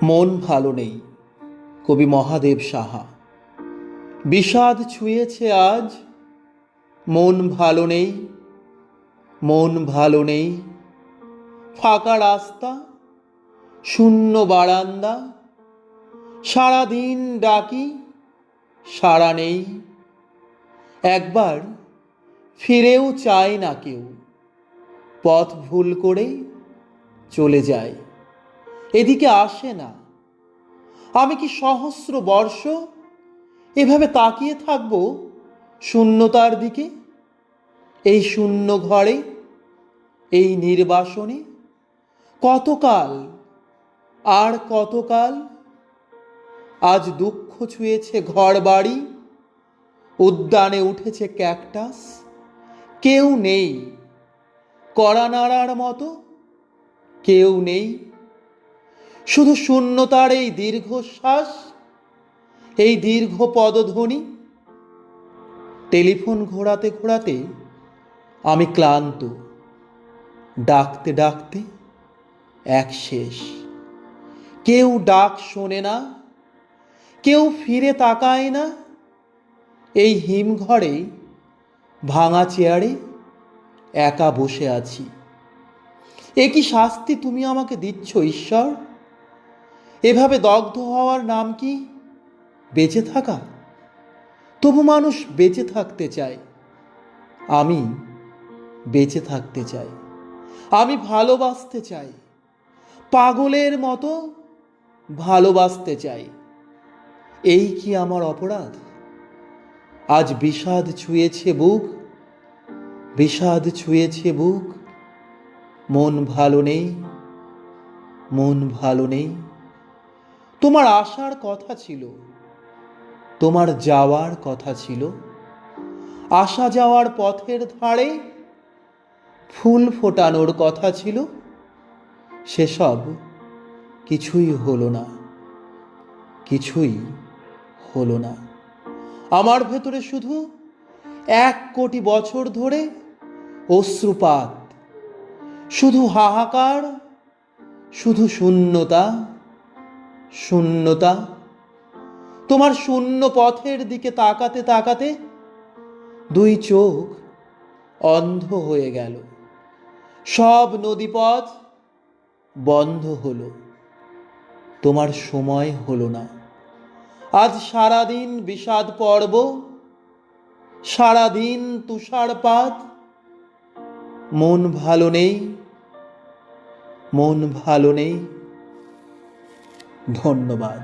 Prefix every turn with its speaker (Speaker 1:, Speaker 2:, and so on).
Speaker 1: মন ভালো নেই। কবি মহাদেব সাহা। বিষাদ ছুঁয়েছে আজ, মন ভালো নেই, মন ভালো নেই। ফাঁকা রাস্তা, শূন্য বারান্দা, সারাদিন ডাকি, সাড়া নেই। একবার ফিরেও চায় না কেউ, পথ ভুল করে চলে যায়, এদিকে আসে না। আমি কি সহস্র বর্ষ এভাবে তাকিয়ে থাকব শূন্যতার দিকে? এই শূন্য ঘরে, এই নির্বাসনে কতকাল আর কতকাল? আজ দুঃখ ছুঁয়েছে ঘর বাড়ি, উদ্যানে উঠেছে ক্যাকটাস। কেউ নেই কড়া নাড়ার মতো, কেউ নেই। শুধু শূন্যতার এই দীর্ঘশ্বাস, এই দীর্ঘ পদধ্বনি। টেলিফোন ঘোরাতে ঘোরাতে আমি ক্লান্ত, ডাকতে ডাকতে এক শেষ। কেউ ডাক শোনে না, কেউ ফিরে তাকায় না। এই হিমঘরে ভাঙা চেয়ারে একা বসে আছি। এ কি শাস্তি তুমি আমাকে দিচ্ছ ঈশ্বর? এভাবে দগ্ধ হওয়ার নাম কি বেঁচে থাকা? তবু মানুষ বেঁচে থাকতে চায়। আমি বেঁচে থাকতে চাই। আমি ভালোবাসতে চাই, পাগলের মতো ভালোবাসতে চাই। এই কি আমার অপরাধ? আজ বিষাদ ছুঁয়েছে বুক, বিষাদ ছুঁয়েছে বুক। মন ভালো নেই, মন ভালো নেই। তোমার আসার কথা ছিল, তোমার যাওয়ার কথা ছিল। আসা যাওয়ার পথের ধারে ফুল ফোটানোর কথা ছিল। সেসব কিছুই হলো না, কিছুই হলো না। আমার ভেতরে শুধু 1,000,000,000 বছর ধরে অশ্রুপাত, শুধু হাহাকার, শুধু শূন্যতা, শূন্যতা। তোমার শূন্য পথের দিকে তাকাতে তাকাতে 2 চোখ অন্ধ হয়ে গেল। সব নদীপথ বন্ধ হলো, তোমার সময় হলো না। আজ সারাদিন বিষাদ পর্ব, সারাদিন তুষারপাত। মন ভালো নেই, মন ভালো নেই। ধন্যবাদ।